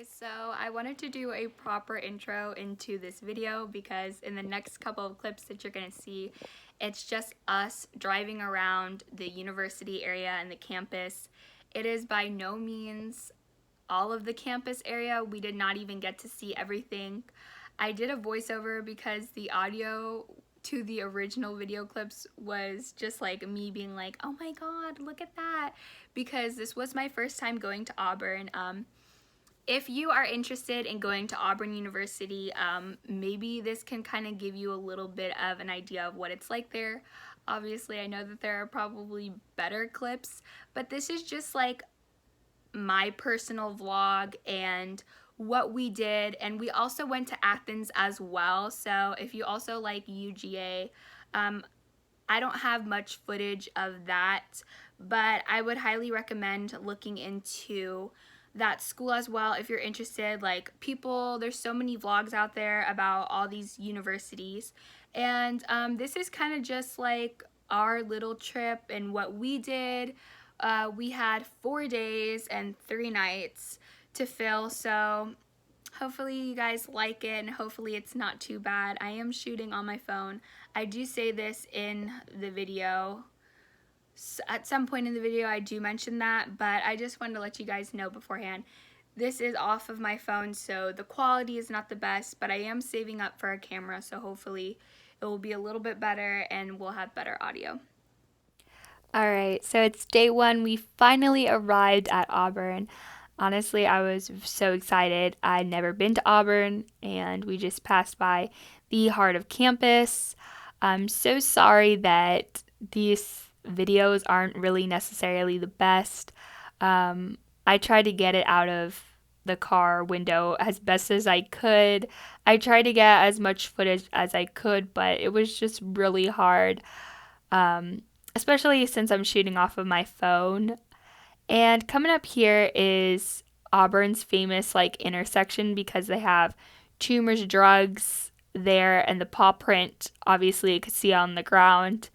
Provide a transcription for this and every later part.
guys, so I wanted to do a proper intro into this video because in the next couple of clips that you're going to see, it's just us driving around the university area and the campus. It is by no means all of the campus area. We did not even get to see everything. I did a voiceover because the audio to the original video clips was just like me being like, oh my god, look at that, because this was my first time going to Auburn. If you are interested in going to Auburn University, maybe this can kind of give you a little bit of an idea of what it's like there. Obviously, I know that there are probably better clips, but this is just like my personal vlog and what we did. And we also went to Athens as well, so if you also like UGA, I don't have much footage of that, but I would highly recommend looking into that school as well if you're interested. Like, there's so many vlogs out there about all these universities, and this is kind of just like our little trip and what we did. We had 4 days and 3 nights to fill, so hopefully you guys like it and hopefully it's not too bad. I am shooting on my phone. I do say this in the video. At some point in the video I do mention that, but I just wanted to let you guys know beforehand. This is off of my phone, so the quality is not the best, but I am saving up for a camera, so hopefully it will be a little bit better and we'll have better audio. Alright, so it's day 1. We finally arrived at Auburn. Honestly, I was so excited. I'd never been to Auburn, and we just passed by the heart of campus. I'm so sorry that these videos aren't really necessarily the best. I tried to get it out of the car window as best as I could. I tried to get as much footage as I could, but it was just really hard, especially since I'm shooting off of my phone. And coming up here is Auburn's famous intersection, because they have Toomer's Drugs there and the paw print, obviously you could see on the ground.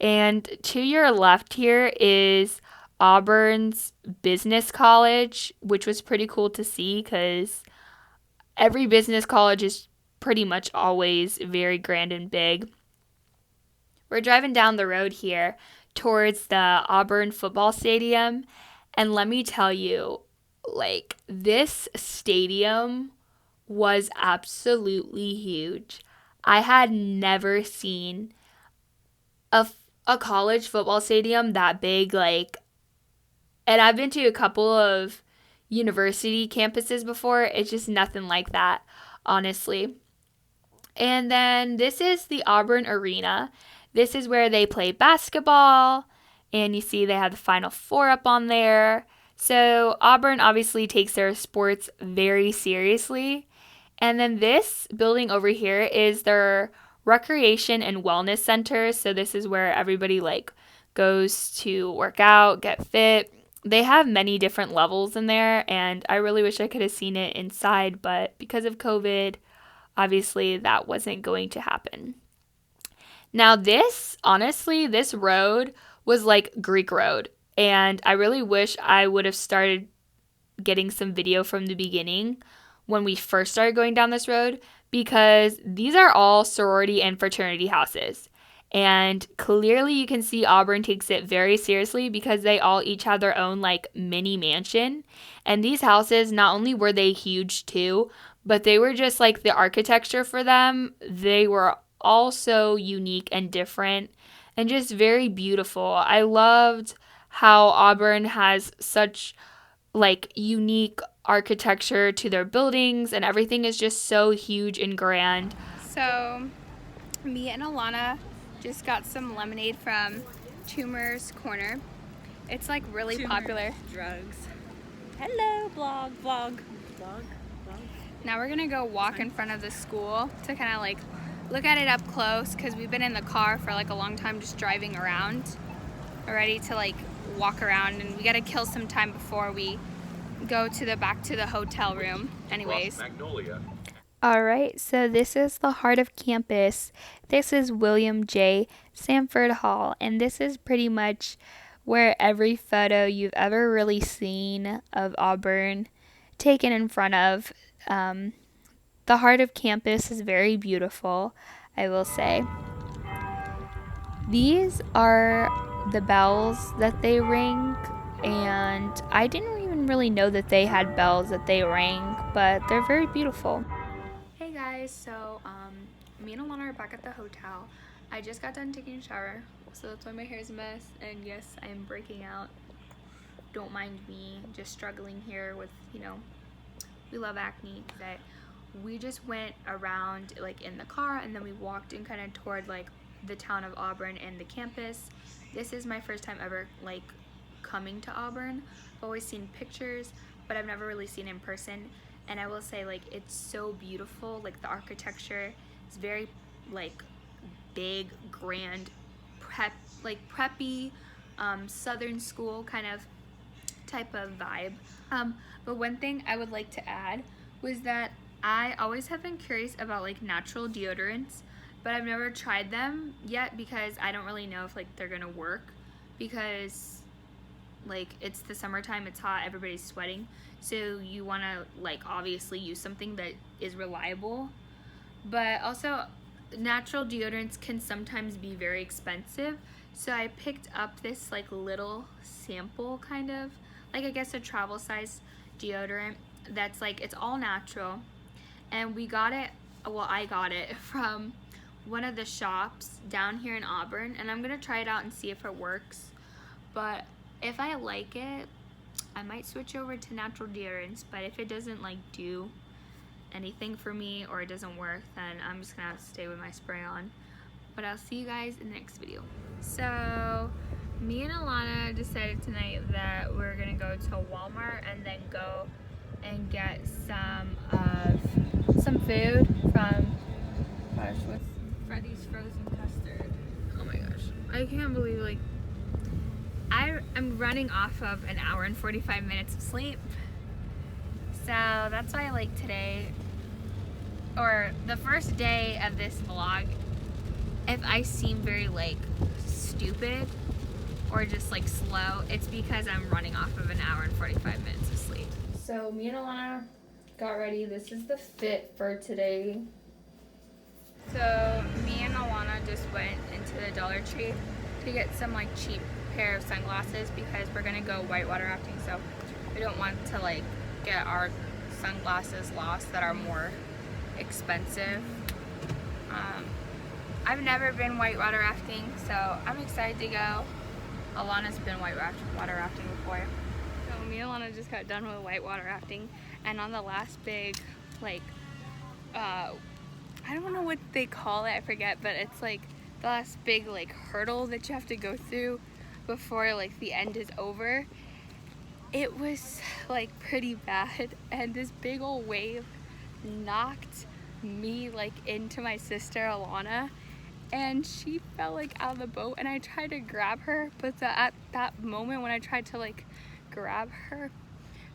And to your left here is Auburn's Business College, which was pretty cool to see because every business college is pretty much always very grand and big. We're driving down the road here towards the Auburn football stadium, and let me tell you, this stadium was absolutely huge. I had never seen a college football stadium that big, and I've been to a couple of university campuses before. It's just nothing like that, honestly. And then this is the Auburn Arena. This is where they play basketball, and you see they have the Final Four up on there. So Auburn obviously takes their sports very seriously. And then this building over here is their recreation and wellness center. So this is where everybody goes to work out, get fit. They have many different levels in there, and I really wish I could have seen it inside, but because of COVID, obviously that wasn't going to happen. Now this road was like Greek road, and I really wish I would have started getting some video from the beginning when we first started going down this road, because these are all sorority and fraternity houses. And clearly you can see Auburn takes it very seriously because they all each have their own mini mansion. And these houses, not only were they huge too, but they were just the architecture for them. They were all so unique and different and just very beautiful. I loved how Auburn has such unique architecture to their buildings, and everything is just so huge and grand. So me and Alana just got some lemonade from Toomer's Corner. It's really Toomer's popular. Drugs. Hello, vlog. Now we're gonna go walk in front of the school to kind of look at it up close, because we've been in the car for a long time just driving around. We're ready to walk around, and we gotta kill some time before we go back to the hotel room. Anyways. Alright, so this is the heart of campus. This is William J. Sanford Hall, and this is pretty much where every photo you've ever really seen of Auburn taken in front of. The heart of campus is very beautiful, I will say. These are the bells that they ring, and I didn't even really know that they had bells that they rang, but they're very beautiful. Hey guys, so me and Alana are back at the hotel. I just got done taking a shower, so that's why my hair is a mess, and yes, I am breaking out. Don't mind me, just struggling here with, we love acne. That we just went around like in the car, and then we walked in kind of toward like the town of Auburn and the campus. This is my first time ever like coming to Auburn. I've always seen pictures, but I've never really seen in person. And I will say, like, it's so beautiful. Like, the architecture is very like big, grand, preppy, southern school kind of type of vibe. But one thing I would like to add was that I always have been curious about like natural deodorants, but I've never tried them yet because I don't really know if like they're gonna work, because like it's the summertime, it's hot, everybody's sweating, so you want to like obviously use something that is reliable. But also, natural deodorants can sometimes be very expensive, so I picked up this like little sample, kind of like, I guess, a travel size deodorant that's like, it's all natural. And we got it, well, I got it from one of the shops down here in Auburn, and I'm gonna try it out and see if it works. But if I like it, I might switch over to natural deodorants. But if it doesn't like do anything for me, or it doesn't work, then I'm just gonna have to stay with my spray on. But I'll see you guys in the next video. So me and Alana decided tonight that we're gonna go to Walmart and then go and get some food from, gosh, what's Freddy's Frozen Custard. Oh my gosh, I can't believe, like, I'm running off of an hour and 45 minutes of sleep. So that's why, like, today, or the first day of this vlog, if I seem very like stupid or just like slow, it's because I'm running off of an hour and 45 minutes of sleep. So me and Alana got ready. This is the fit for today. So me and Alana just went into the Dollar Tree to get some like cheap pair of sunglasses, because we're gonna go whitewater rafting, so we don't want to like get our sunglasses lost that are more expensive. I've never been whitewater rafting, so I'm excited to go. Alana's been whitewater rafting before. So me and Alana just got done with whitewater rafting, and on the last big, like, I don't know what they call it, I forget, but it's like the last big like hurdle that you have to go through before like the end is over. It was like pretty bad, and this big old wave knocked me like into my sister Alana, and she fell like out of the boat, and I tried to grab her, but at that moment when I tried to like grab her,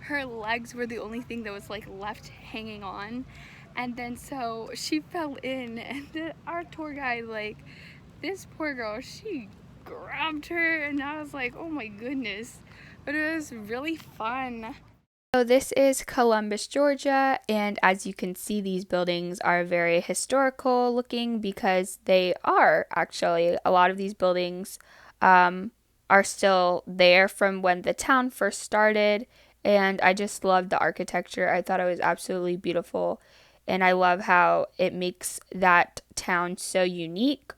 her legs were the only thing that was like left hanging on, and then so she fell in, and our tour guide, like, this poor girl, she grabbed her, and I was like, oh my goodness. But it was really fun. So this is Columbus, Georgia, and as you can see, these buildings are very historical looking, because they are actually, a lot of these buildings are still there from when the town first started, and I just loved the architecture. I thought it was absolutely beautiful, and I love how it makes that town so unique.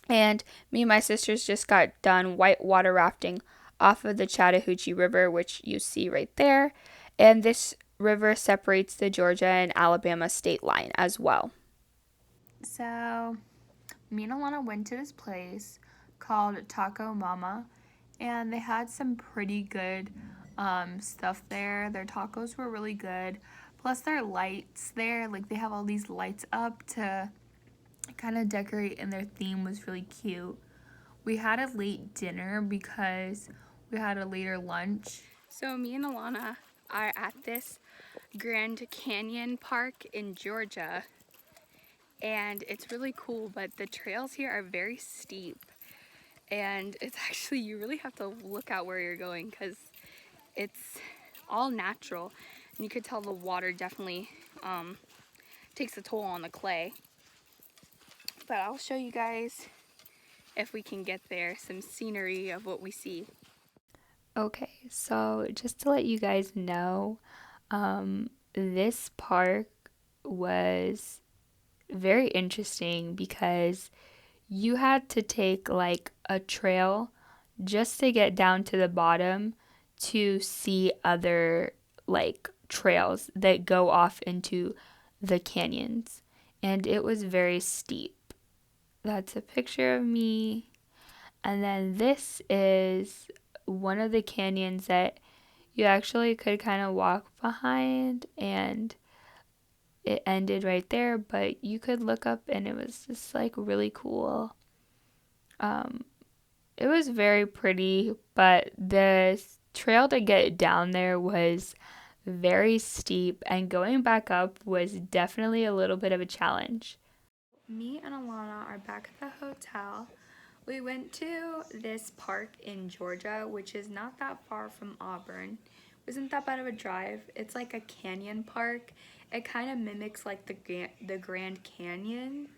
And me and my sisters just got done whitewater rafting off of the Chattahoochee River, which you see right there. And this river separates the Georgia and Alabama state line as well. So me and Alana went to this place called Taco Mama, and they had some pretty good stuff there. Their tacos were really good. Plus their lights there, like they have all these lights up to kind of decorate, and their theme was really cute. We had a late dinner because we had a later lunch. So me and Alana are at this Grand Canyon Park in Georgia, and it's really cool, but the trails here are very steep, and it's actually, you really have to look out where you're going, because it's all natural. You could tell the water definitely takes a toll on the clay. But I'll show you guys, if we can get there, some scenery of what we see. Okay, so just to let you guys know, this park was very interesting because you had to take like a trail just to get down to the bottom to see other like trails that go off into the canyons. And it was very steep. That's a picture of me. And then this is one of the canyons that you actually could kind of walk behind, and it ended right there, but you could look up and it was just like really cool. Um, it was very pretty, but the trail to get down there was very steep, and going back up was definitely a little bit of a challenge. Me and Alana are back at the hotel. We went to this park in Georgia, which is not that far from Auburn. It wasn't that bad of a drive. It's like a canyon park. It kind of mimics like the Grand Canyon,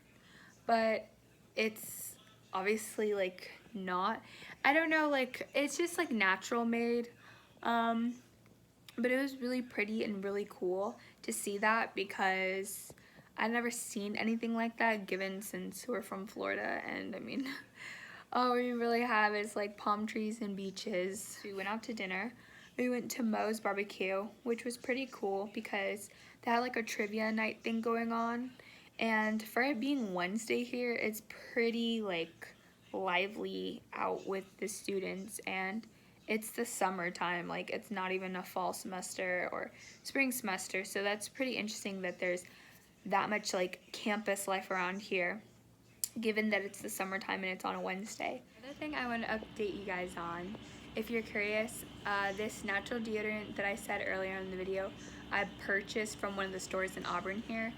but it's obviously like not. I don't know, like it's just like natural made. But it was really pretty and really cool to see that because I'd never seen anything like that, given since we're from Florida, and I mean all we really have is like palm trees and beaches. We went out to dinner. We went to Moe's Barbecue, which was pretty cool because they had like a trivia night thing going on. And for it being Wednesday here, it's pretty like lively out with the students, and it's the summertime. Like it's not even a fall semester or spring semester. So that's pretty interesting that there's that much like campus life around here, given that it's the summertime and it's on a Wednesday. Another thing I want to update you guys on, if you're curious, this natural deodorant that I said earlier in the video, I purchased from one of the stores in Auburn here.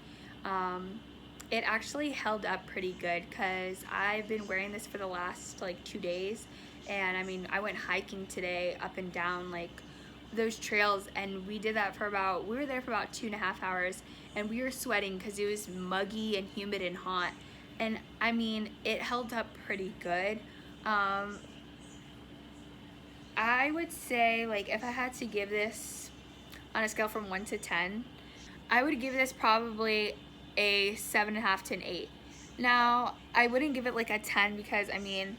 It actually held up pretty good because I've been wearing this for the last like 2 days, and I mean I went hiking today up and down like those trails, and we did that for we were there for about 2.5 hours, and we were sweating because it was muggy and humid and hot. And I mean, it held up pretty good. I would say, like, if I had to give this on a scale from 1 to 10, I would give this probably a 7.5 to an 8. Now, I wouldn't give it like a 10 because, I mean,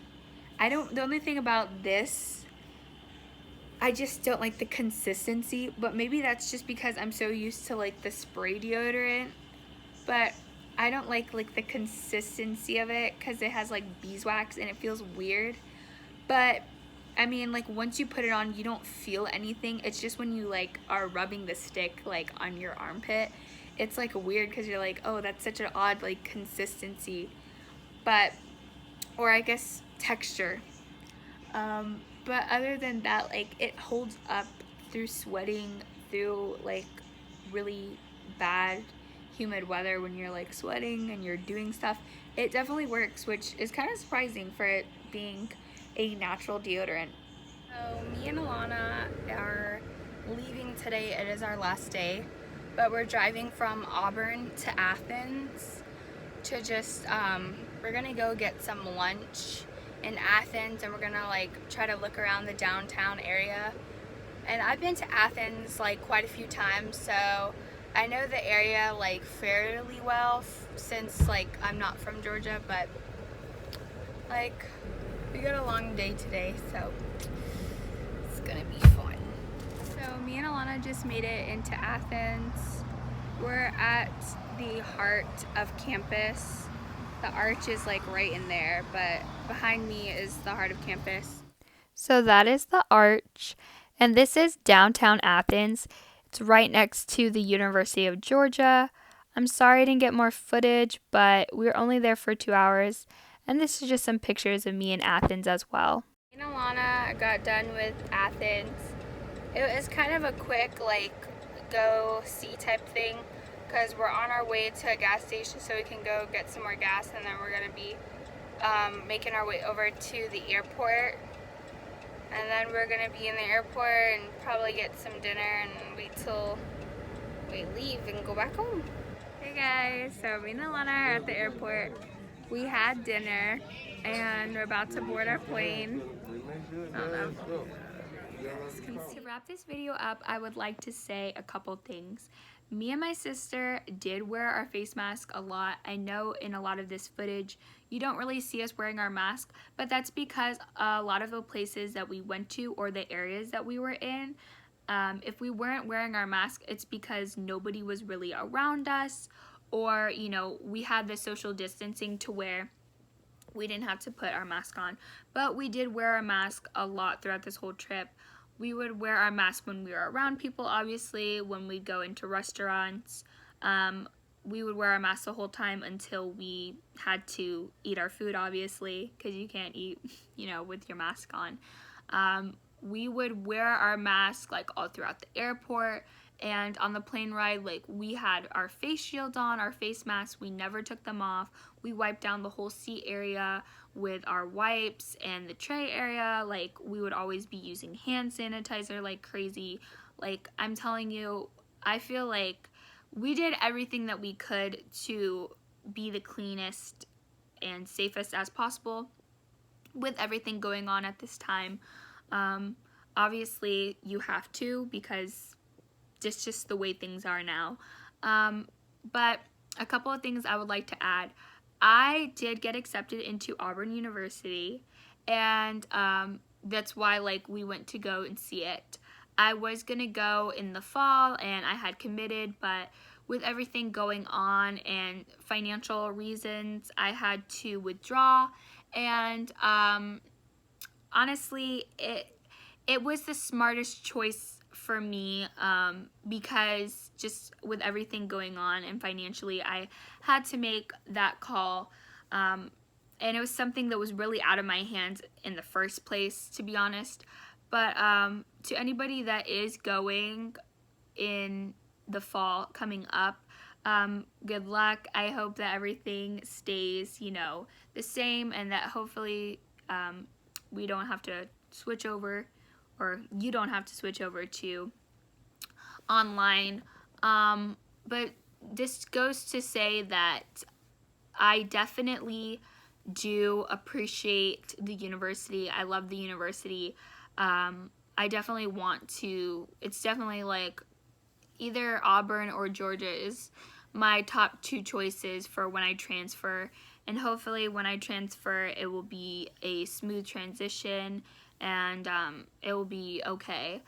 the only thing about this, I just don't like the consistency, but maybe that's just because I'm so used to like the spray deodorant, but I don't like the consistency of it because it has like beeswax and it feels weird. But I mean, like once you put it on, you don't feel anything. It's just when you like are rubbing the stick like on your armpit, it's like weird because you're like, oh, that's such an odd like consistency, but or I guess texture. But other than that, like it holds up through sweating, through like really bad humid weather when you're like sweating and you're doing stuff. It definitely works, which is kind of surprising for it being a natural deodorant. So me and Alana are leaving today. It is our last day, but we're driving from Auburn to Athens to just we're gonna go get some lunch in Athens, and we're gonna like try to look around the downtown area. And I've been to Athens like quite a few times, so I know the area like fairly well since like I'm not from Georgia, but like we got a long day today, so it's gonna be fun. So me and Alana just made it into Athens. We're at the heart of campus. The arch is like right in there, but behind me is the heart of campus. So that is the arch, and this is downtown Athens. It's right next to the University of Georgia. I'm sorry I didn't get more footage, but we were only there for 2 hours, and this is just some pictures of me in Athens as well. Me and Alana got done with Athens. It was kind of a quick like go see type thing because we're on our way to a gas station so we can go get some more gas, and then we're going to be making our way over to the airport. And then we're going to be in the airport and probably get some dinner and wait till we leave and go back home. Hey guys, so me and Alana are at the airport. We had dinner and we're about to board our plane. I don't know. To wrap this video up, I would like to say a couple things. Me and my sister did wear our face mask a lot. I know in a lot of this footage you don't really see us wearing our mask, but that's because a lot of the places that we went to or the areas that we were in, if we weren't wearing our mask, it's because nobody was really around us, or you know, we had the social distancing to where we didn't have to put our mask on. But we did wear our mask a lot throughout this whole trip. We would wear our mask when we were around people, obviously, when we go into restaurants. We would wear our mask the whole time until we had to eat our food, obviously, because you can't eat, you know, with your mask on. We would wear our mask like all throughout the airport, and on the plane ride, like, we had our face shields on, our face masks. We never took them off. We wiped down the whole seat area with our wipes, and the tray area, like, we would always be using hand sanitizer like crazy. Like, I'm telling you, I feel like we did everything that we could to be the cleanest and safest as possible with everything going on at this time. Obviously you have to, because it's just the way things are now. But a couple of things I would like to add. I did get accepted into Auburn University, and that's why, like, we went to go and see it. I was gonna go in the fall and I had committed, but with everything going on and financial reasons, I had to withdraw. And honestly, it was the smartest choice for me, because just with everything going on and financially, I had to make that call, and it was something that was really out of my hands in the first place, to be honest. But to anybody that is going in the fall coming up, good luck. I hope that everything stays, you know, the same, and that hopefully we don't have to switch over, or you don't have to switch over to online. But this goes to say that I definitely do appreciate the university. I love the university. I definitely want to, it's definitely like either Auburn or Georgia is my top two choices for when I transfer. And hopefully when I transfer, it will be a smooth transition, and it will be okay.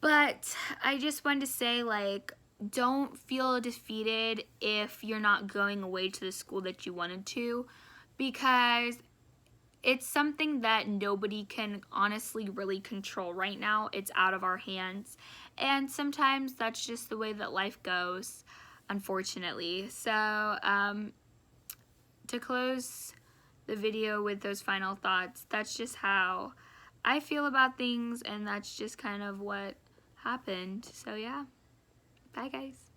But I just wanted to say, like, don't feel defeated if you're not going away to the school that you wanted to, because it's something that nobody can honestly really control right now. It's out of our hands, and sometimes that's just the way that life goes, unfortunately. So to close the video with those final thoughts, that's just how I feel about things, and that's just kind of what happened. So yeah, bye guys.